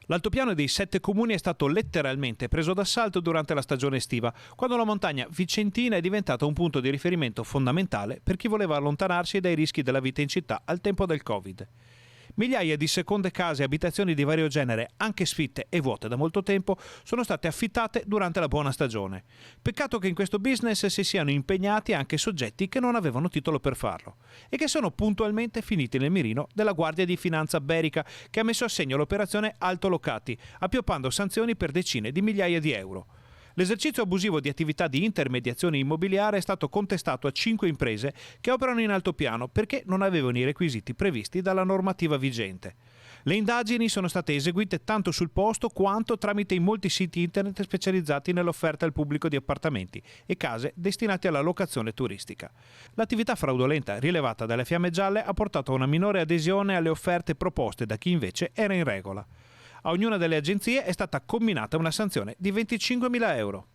L'altopiano dei 7 comuni è stato letteralmente preso d'assalto durante la stagione estiva, quando la montagna vicentina è diventata un punto di riferimento fondamentale per chi voleva allontanarsi dai rischi della vita in città al tempo del Covid. Migliaia di seconde case e abitazioni di vario genere, anche sfitte e vuote da molto tempo, sono state affittate durante la buona stagione. Peccato che in questo business si siano impegnati anche soggetti che non avevano titolo per farlo e che sono puntualmente finiti nel mirino della Guardia di Finanza Berica, che ha messo a segno l'operazione Alto Locati, appioppando sanzioni per decine di migliaia di euro. L'esercizio abusivo di attività di intermediazione immobiliare è stato contestato a 5 imprese che operano in altopiano perché non avevano i requisiti previsti dalla normativa vigente. Le indagini sono state eseguite tanto sul posto quanto tramite i molti siti internet specializzati nell'offerta al pubblico di appartamenti e case destinati alla locazione turistica. L'attività fraudolenta rilevata dalle Fiamme Gialle ha portato a una minore adesione alle offerte proposte da chi invece era in regola. A ognuna delle agenzie è stata comminata una sanzione di 25.000 euro.